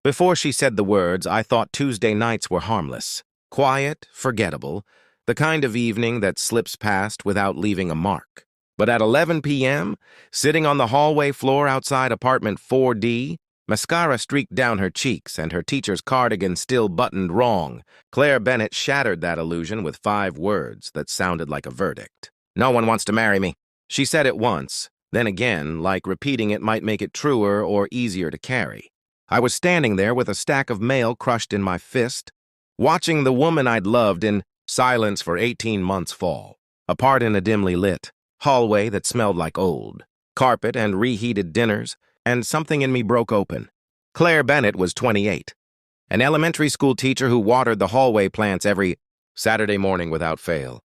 Before she said the words, I thought Tuesday nights were harmless, quiet, forgettable, the kind of evening that slips past without leaving a mark. But at 11 p.m., sitting on the hallway floor outside apartment 4D, mascara streaked down her cheeks and her teacher's cardigan still buttoned wrong, Claire Bennett shattered that illusion with 5 words that sounded like a verdict. "No one wants to marry me." She said it once, then again, like repeating it might make it truer or easier to carry. I was standing there with a stack of mail crushed in my fist, watching the woman I'd loved in silence for 18 months fall, apart in a dimly lit hallway that smelled like old carpet and reheated dinners, and something in me broke open. Claire Bennett was 28, an elementary school teacher who watered the hallway plants every Saturday morning without fail.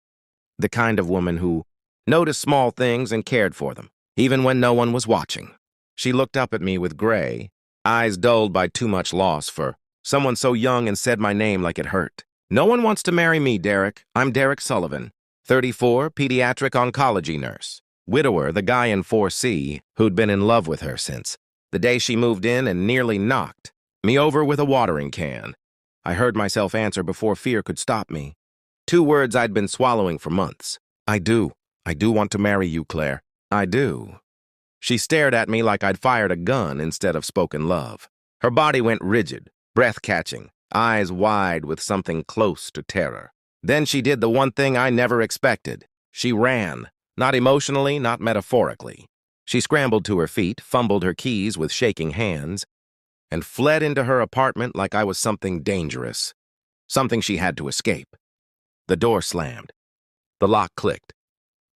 The kind of woman who noticed small things and cared for them, even when no one was watching. She looked up at me with gray, eyes dulled by too much loss for someone so young, and said my name like it hurt. "No one wants to marry me, Derek. I'm Derek Sullivan, 34, pediatric oncology nurse. Widower, the guy in 4C who'd been in love with her since the day she moved in and nearly knocked me over with a watering can." I heard myself answer before fear could stop me. 2 words I'd been swallowing for months. I do want to marry you, Claire. I do." She stared at me like I'd fired a gun instead of spoken love. Her body went rigid, breath-catching, eyes wide with something close to terror. Then she did the one thing I never expected. She ran, not emotionally, not metaphorically. She scrambled to her feet, fumbled her keys with shaking hands, and fled into her apartment like I was something dangerous, something she had to escape. The door slammed. The lock clicked.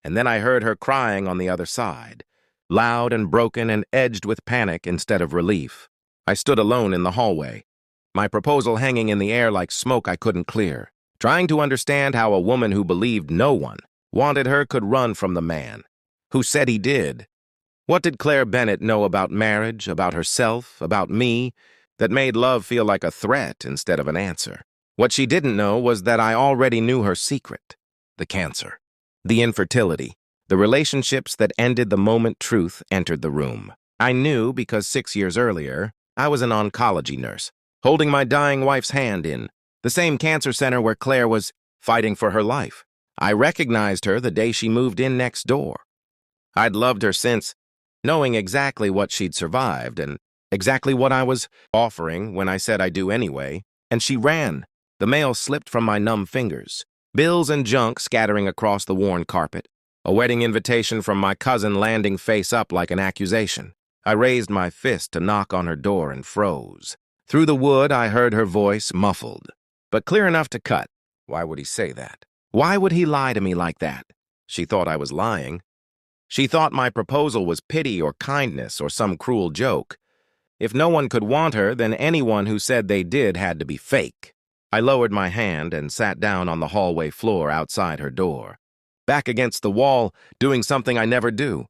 And then I heard her crying on the other side, loud and broken and edged with panic instead of relief. I stood alone in the hallway, my proposal hanging in the air like smoke I couldn't clear, trying to understand how a woman who believed no one wanted her could run from the man who said he did. What did Claire Bennett know about marriage, about herself, about me, that made love feel like a threat instead of an answer? What she didn't know was that I already knew her secret: the cancer, the infertility, the relationships that ended the moment truth entered the room. I knew because 6 years earlier, I was an oncology nurse, holding my dying wife's hand in the same cancer center where Claire was fighting for her life. I recognized her the day she moved in next door. I'd loved her since, knowing exactly what she'd survived and exactly what I was offering when I said I do anyway, and she ran. The mail slipped from my numb fingers, bills and junk scattering across the worn carpet, a wedding invitation from my cousin landing face up like an accusation. I raised my fist to knock on her door and froze. Through the wood, I heard her voice, muffled, but clear enough to cut. Why would he say that? Why would he lie to me like that? She thought I was lying. She thought my proposal was pity or kindness or some cruel joke. If no one could want her, then anyone who said they did had to be fake. I lowered my hand and sat down on the hallway floor outside her door, back against the wall, doing something I never do.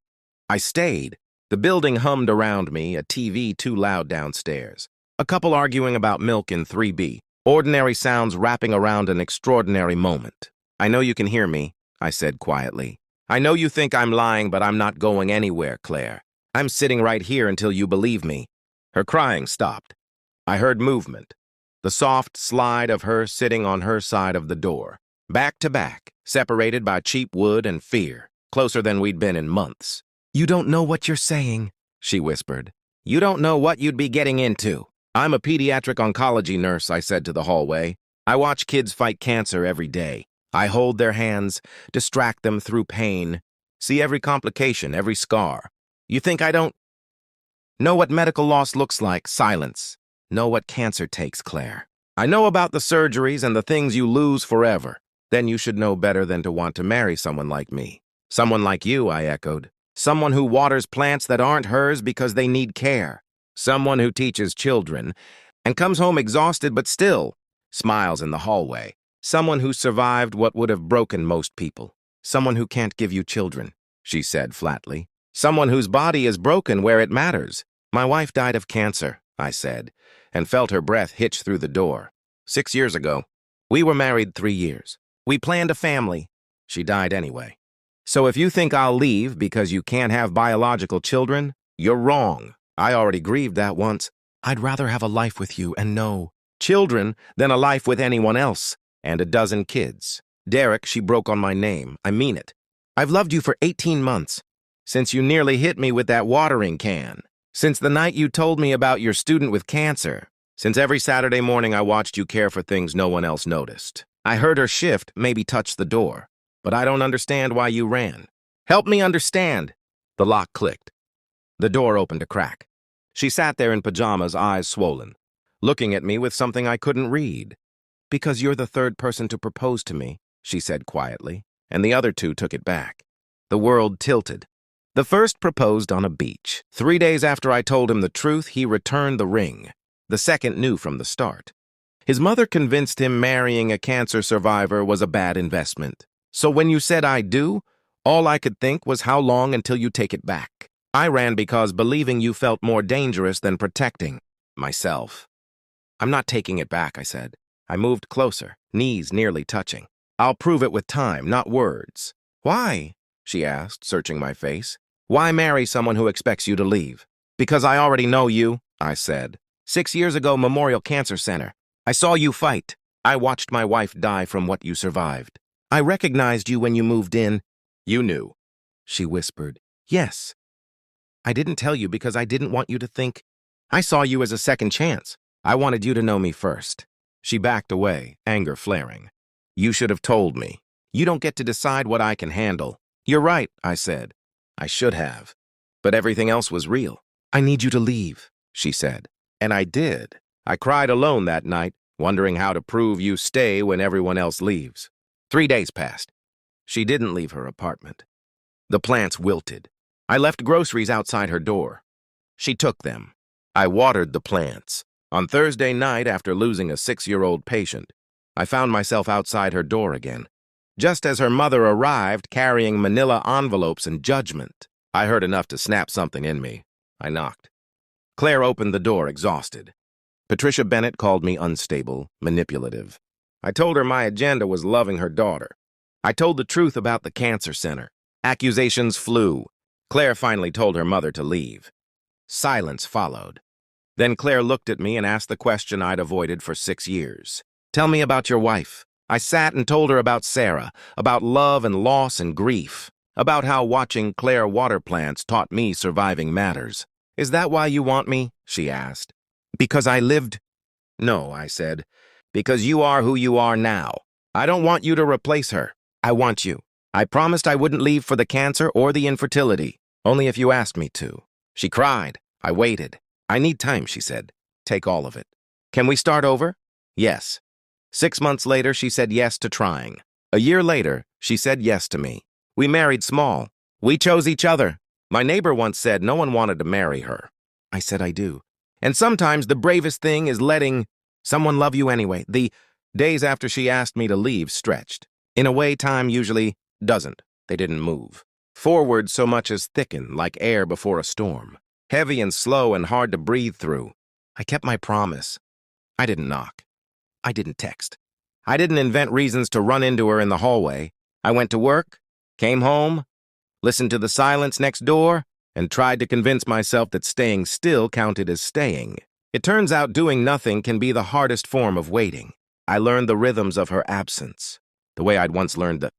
I stayed. The building hummed around me, a TV too loud downstairs. A couple arguing about milk in 3B. Ordinary sounds wrapping around an extraordinary moment. "I know you can hear me," I said quietly. "I know you think I'm lying, but I'm not going anywhere, Claire. I'm sitting right here until you believe me." Her crying stopped. I heard movement, the soft slide of her sitting on her side of the door, back to back, separated by cheap wood and fear, closer than we'd been in months. "You don't know what you're saying," she whispered. "You don't know what you'd be getting into." "I'm a pediatric oncology nurse," I said to the hallway. "I watch kids fight cancer every day. I hold their hands, distract them through pain, see every complication, every scar. You think I don't know what medical loss looks like? Silence. Know what cancer takes, Claire. I know about the surgeries and the things you lose forever. Then you should know better than to want to marry someone like me." "Someone like you," I echoed. "Someone who waters plants that aren't hers because they need care. Someone who teaches children and comes home exhausted but still smiles in the hallway. Someone who survived what would have broken most people. Someone who can't give you children," she said flatly. "Someone whose body is broken where it matters." "My wife died of cancer," I said, and felt her breath hitch through the door. 6 years ago. We were married 3 years. We planned a family. She died anyway. So if you think I'll leave because you can't have biological children, you're wrong. I already grieved that once. I'd rather have a life with you and no children than a life with anyone else, and a dozen kids. Derek, she broke on my name. I mean it. I've loved you for 18 months, since you nearly hit me with that watering can, since the night you told me about your student with cancer, since every Saturday morning I watched you care for things no one else noticed. I heard her shift, maybe touch the door, but I don't understand why you ran. Help me understand. The lock clicked. The door opened a crack. She sat there in pajamas, eyes swollen, looking at me with something I couldn't read. Because you're the third person to propose to me, she said quietly, and the other two took it back. The world tilted. The first proposed on a beach. 3 days after I told him the truth, he returned the ring. The second knew from the start. His mother convinced him marrying a cancer survivor was a bad investment. So when you said I do, all I could think was how long until you take it back. I ran because believing you felt more dangerous than protecting myself. I'm not taking it back, I said. I moved closer, knees nearly touching. I'll prove it with time, not words. Why? She asked, searching my face. Why marry someone who expects you to leave? Because I already know you, I said. 6 years ago, Memorial Cancer Center. I saw you fight. I watched my wife die from what you survived. I recognized you when you moved in. You knew, she whispered. Yes. I didn't tell you because I didn't want you to think. I saw you as a second chance. I wanted you to know me first. She backed away, anger flaring. You should have told me. You don't get to decide what I can handle. You're right, I said. I should have. But everything else was real. I need you to leave, she said. And I did. I cried alone that night, wondering how to prove you stay when everyone else leaves. 3 days passed. She didn't leave her apartment. The plants wilted. I left groceries outside her door. She took them. I watered the plants. On Thursday night, after losing a 6-year-old patient, I found myself outside her door again. Just as her mother arrived, carrying manila envelopes and judgment, I heard enough to snap something in me. I knocked. Claire opened the door, exhausted. Patricia Bennett called me unstable, manipulative. I told her my agenda was loving her daughter. I told the truth about the cancer center. Accusations flew. Claire finally told her mother to leave. Silence followed. Then Claire looked at me and asked the question I'd avoided for 6 years. Tell me about your wife. I sat and told her about Sarah, about love and loss and grief, about how watching Claire water plants taught me surviving matters. Is that why you want me? She asked. Because I lived? No, I said. Because you are who you are now. I don't want you to replace her. I want you. I promised I wouldn't leave for the cancer or the infertility, only if you asked me to. She cried. I waited. I need time, she said. Take all of it. Can we start over? Yes. 6 months later, she said yes to trying. A year later, she said yes to me. We married small. We chose each other. My neighbor once said no one wanted to marry her. I said I do. And sometimes the bravest thing is letting someone love you anyway. The days after she asked me to leave stretched. In a way, time usually doesn't. They didn't move. Forward so much as thicken, like air before a storm. Heavy and slow and hard to breathe through. I kept my promise. I didn't knock. I didn't text. I didn't invent reasons to run into her in the hallway. I went to work, came home, listened to the silence next door, and tried to convince myself that staying still counted as staying. It turns out doing nothing can be the hardest form of waiting. I learned the rhythms of her absence, the way I'd once learned the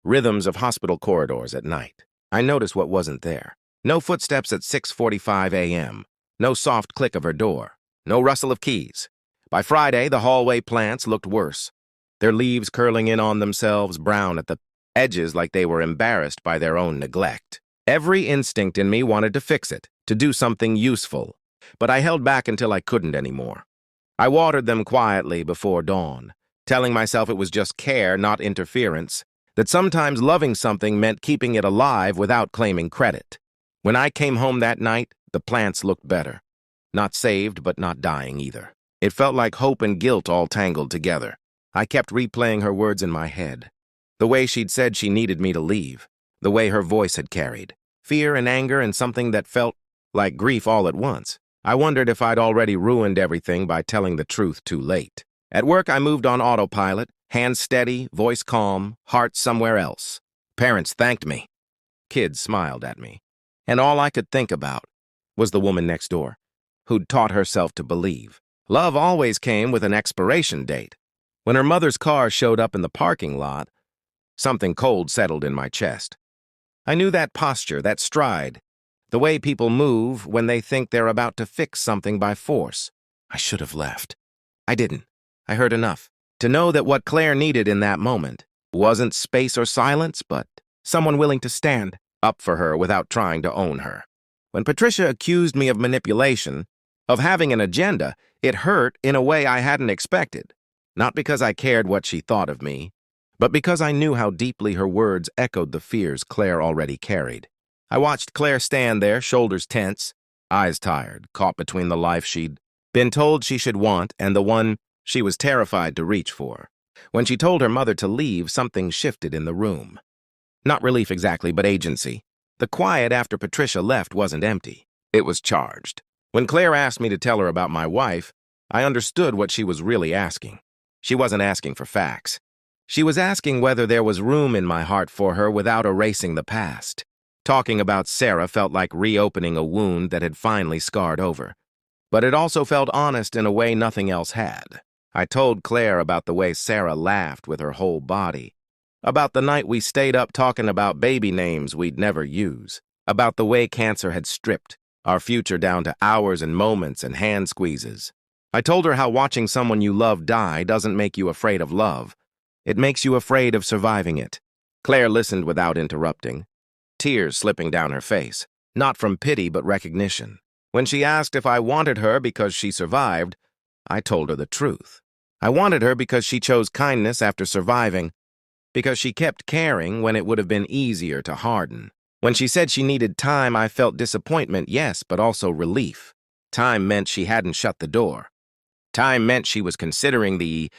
rhythms of hospital corridors at night. I noticed what wasn't there. No footsteps at 6:45 a.m., no soft click of her door, no rustle of keys. By Friday, the hallway plants looked worse, their leaves curling in on themselves, brown at the edges like they were embarrassed by their own neglect. Every instinct in me wanted to fix it, to do something useful, but I held back until I couldn't anymore. I watered them quietly before dawn, telling myself it was just care, not interference, that sometimes loving something meant keeping it alive without claiming credit. When I came home that night, the plants looked better. Not saved, but not dying either. It felt like hope and guilt all tangled together. I kept replaying her words in my head. The way she'd said she needed me to leave. The way her voice had carried. Fear and anger and something that felt like grief all at once. I wondered if I'd already ruined everything by telling the truth too late. At work, I moved on autopilot, hands steady, voice calm, heart somewhere else. Parents thanked me. Kids smiled at me. And all I could think about was the woman next door, who'd taught herself to believe. Love always came with an expiration date. When her mother's car showed up in the parking lot, something cold settled in my chest. I knew that posture, that stride, the way people move when they think they're about to fix something by force. I should have left. I didn't. I heard enough to know that what Claire needed in that moment wasn't space or silence, but someone willing to stand up for her without trying to own her. When Patricia accused me of manipulation, of having an agenda, it hurt in a way I hadn't expected. Not because I cared what she thought of me, but because I knew how deeply her words echoed the fears Claire already carried. I watched Claire stand there, shoulders tense, eyes tired, caught between the life she'd been told she should want and the one she was terrified to reach for. When she told her mother to leave, something shifted in the room. Not relief exactly, but agency. The quiet after Patricia left wasn't empty. It was charged. When Claire asked me to tell her about my wife, I understood what she was really asking. She wasn't asking for facts. She was asking whether there was room in my heart for her without erasing the past. Talking about Sarah felt like reopening a wound that had finally scarred over. But it also felt honest in a way nothing else had. I told Claire about the way Sarah laughed with her whole body, about the night we stayed up talking about baby names we'd never use, about the way cancer had stripped our future down to hours and moments and hand squeezes. I told her how watching someone you love die doesn't make you afraid of love. It makes you afraid of surviving it. Claire listened without interrupting, tears slipping down her face, not from pity but recognition. When she asked if I wanted her because she survived, I told her the truth. I wanted her because she chose kindness after surviving, because she kept caring when it would have been easier to harden. When she said she needed time, I felt disappointment, yes, but also relief. Time meant she hadn't shut the door. Time meant she was considering the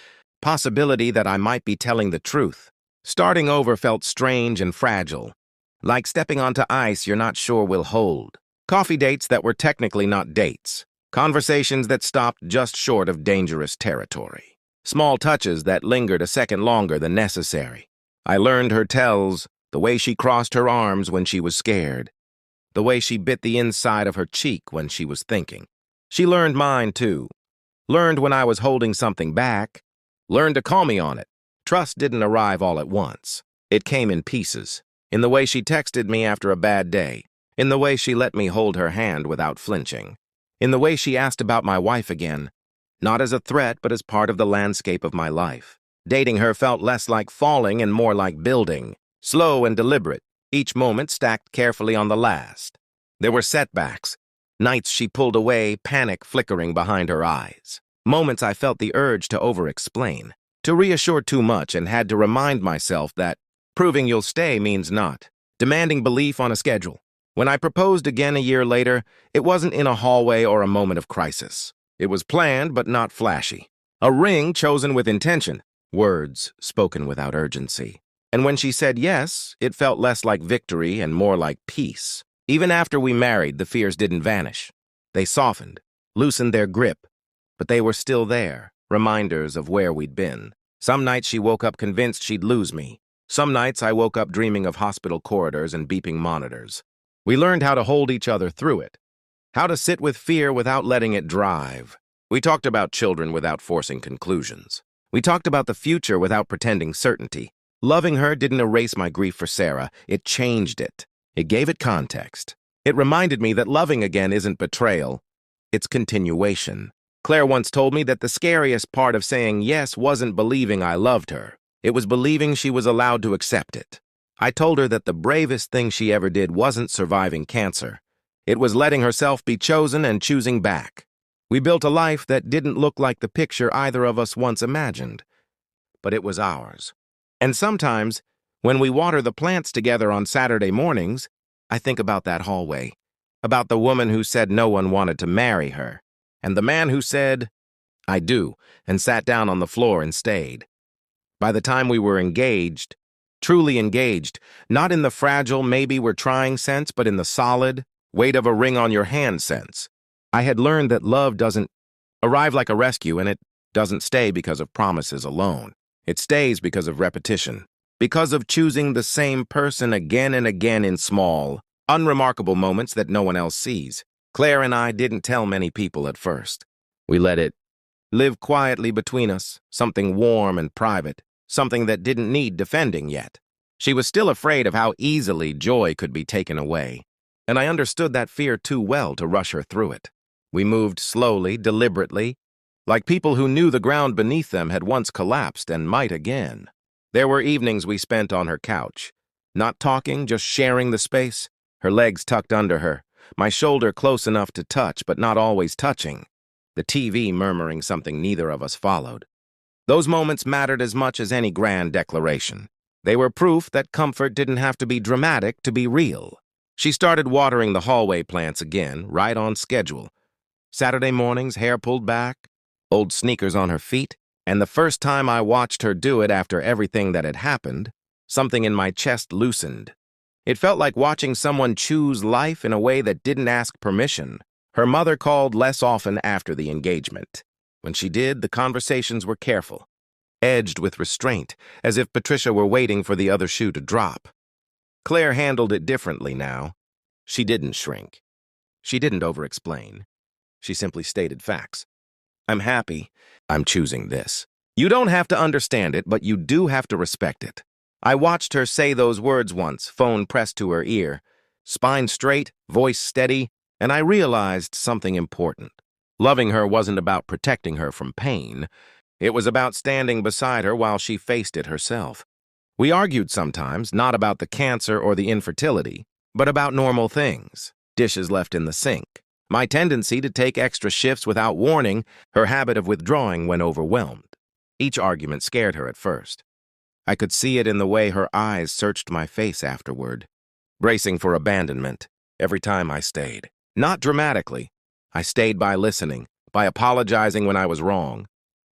possibility that I might be telling the truth. Starting over felt strange and fragile, like stepping onto ice you're not sure will hold. Coffee dates that were technically not dates. Conversations that stopped just short of dangerous territory. Small touches that lingered a second longer than necessary. I learned her tells, the way she crossed her arms when she was scared, the way she bit the inside of her cheek when she was thinking. She learned mine, too. Learned when I was holding something back. Learned to call me on it. Trust didn't arrive all at once. It came in pieces. In the way she texted me after a bad day. In the way she let me hold her hand without flinching. In the way she asked about my wife again. Not as a threat, but as part of the landscape of my life. Dating her felt less like falling and more like building. Slow and deliberate, each moment stacked carefully on the last. There were setbacks. Nights she pulled away, panic flickering behind her eyes. Moments I felt the urge to over-explain, to reassure too much, and had to remind myself that proving you'll stay means not. Demanding belief on a schedule. When I proposed again a year later, it wasn't in a hallway or a moment of crisis. It was planned but not flashy. A ring chosen with intention. Words spoken without urgency. And when she said yes, it felt less like victory and more like peace. Even after we married, the fears didn't vanish. They softened, loosened their grip, but they were still there, reminders of where we'd been. Some nights she woke up convinced she'd lose me. Some nights I woke up dreaming of hospital corridors and beeping monitors. We learned how to hold each other through it, how to sit with fear without letting it drive. We talked about children without forcing conclusions. We talked about the future without pretending certainty. Loving her didn't erase my grief for Sarah. It changed it. It gave it context. It reminded me that loving again isn't betrayal. It's continuation. Claire once told me that the scariest part of saying yes wasn't believing I loved her. It was believing she was allowed to accept it. I told her that the bravest thing she ever did wasn't surviving cancer. It was letting herself be chosen and choosing back. We built a life that didn't look like the picture either of us once imagined, but it was ours. And sometimes, when we water the plants together on Saturday mornings, I think about that hallway, about the woman who said no one wanted to marry her, and the man who said, I do, and sat down on the floor and stayed. By the time we were engaged, truly engaged, not in the fragile maybe we're trying sense, but in the solid, weight of a ring on your hand sense, I had learned that love doesn't arrive like a rescue, and it doesn't stay because of promises alone. It stays because of repetition, because of choosing the same person again and again in small, unremarkable moments that no one else sees. Claire and I didn't tell many people at first. We let it live quietly between us, something warm and private, something that didn't need defending yet. She was still afraid of how easily joy could be taken away, and I understood that fear too well to rush her through it. We moved slowly, deliberately, like people who knew the ground beneath them had once collapsed and might again. There were evenings we spent on her couch, not talking, just sharing the space, her legs tucked under her, my shoulder close enough to touch but not always touching, the TV murmuring something neither of us followed. Those moments mattered as much as any grand declaration. They were proof that comfort didn't have to be dramatic to be real. She started watering the hallway plants again, right on schedule. Saturday mornings, hair pulled back, old sneakers on her feet, and the first time I watched her do it after everything that had happened, something in my chest loosened. It felt like watching someone choose life in a way that didn't ask permission. Her mother called less often after the engagement. When she did, the conversations were careful, edged with restraint, as if Patricia were waiting for the other shoe to drop. Claire handled it differently now. She didn't shrink. She didn't over-explain. She simply stated facts. I'm happy. I'm choosing this. You don't have to understand it, but you do have to respect it. I watched her say those words once, phone pressed to her ear, spine straight, voice steady, and I realized something important. Loving her wasn't about protecting her from pain. It was about standing beside her while she faced it herself. We argued sometimes, not about the cancer or the infertility, but about normal things, dishes left in the sink, my tendency to take extra shifts without warning, her habit of withdrawing when overwhelmed. Each argument scared her at first. I could see it in the way her eyes searched my face afterward, bracing for abandonment every time I stayed. Not dramatically. I stayed by listening, by apologizing when I was wrong,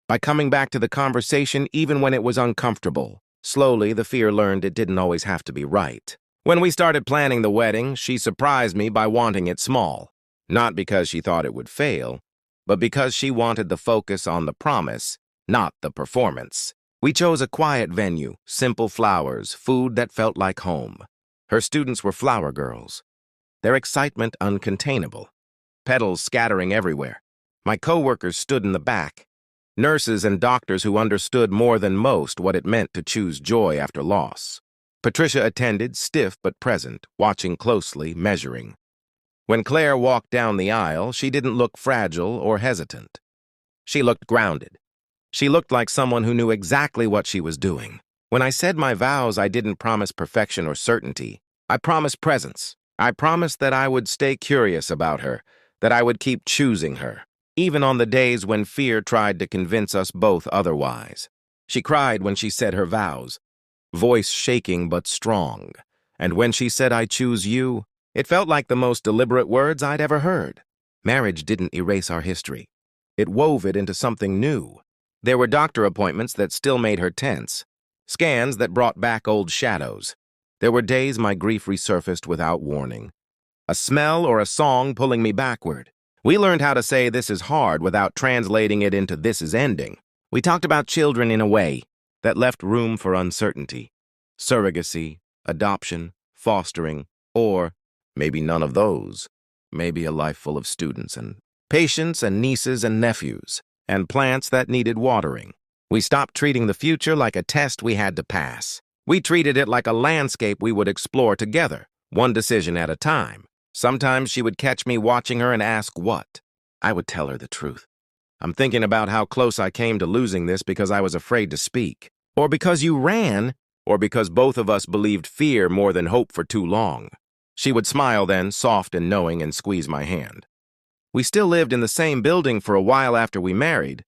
by coming back to the conversation even when it was uncomfortable. Slowly, the fear learned it didn't always have to be right. When we started planning the wedding, she surprised me by wanting it small. Not because she thought it would fail, but because she wanted the focus on the promise, not the performance. We chose a quiet venue, simple flowers, food that felt like home. Her students were flower girls, their excitement uncontainable, petals scattering everywhere. My coworkers stood in the back, nurses and doctors who understood more than most what it meant to choose joy after loss. Patricia attended, stiff but present, watching closely, measuring. When Claire walked down the aisle, she didn't look fragile or hesitant. She looked grounded. She looked like someone who knew exactly what she was doing. When I said my vows, I didn't promise perfection or certainty. I promised presence. I promised that I would stay curious about her, that I would keep choosing her, even on the days when fear tried to convince us both otherwise. She cried when she said her vows, voice shaking but strong. And when she said, I choose you, it felt like the most deliberate words I'd ever heard. Marriage didn't erase our history. It wove it into something new. There were doctor appointments that still made her tense, scans that brought back old shadows. There were days my grief resurfaced without warning. A smell or a song pulling me backward. We learned how to say this is hard without translating it into this is ending. We talked about children in a way that left room for uncertainty. Surrogacy, adoption, fostering, or maybe none of those. Maybe a life full of students and patients and nieces and nephews, and plants that needed watering. We stopped treating the future like a test we had to pass. We treated it like a landscape we would explore together, one decision at a time. Sometimes she would catch me watching her and ask what. I would tell her the truth. I'm thinking about how close I came to losing this because I was afraid to speak. Or because you ran, or because both of us believed fear more than hope for too long. She would smile then, soft and knowing, and squeeze my hand. We still lived in the same building for a while after we married,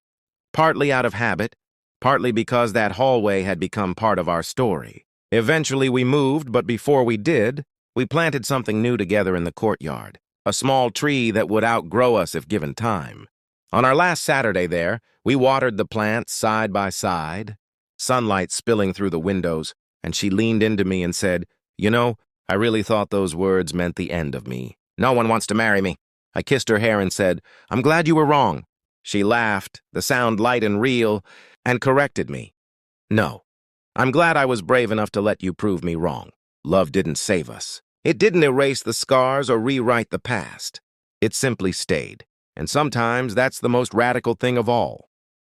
partly out of habit, partly because that hallway had become part of our story. Eventually we moved, but before we did, we planted something new together in the courtyard, a small tree that would outgrow us if given time. On our last Saturday there, we watered the plants side by side, sunlight spilling through the windows, and she leaned into me and said, "You know, I really thought those words meant the end of me. No one wants to marry me." I kissed her hair and said, "I'm glad you were wrong." She laughed, the sound light and real, and corrected me. "No, I'm glad I was brave enough to let you prove me wrong. Love didn't save us. It didn't erase the scars or rewrite the past. It simply stayed. And sometimes that's the most radical thing of all.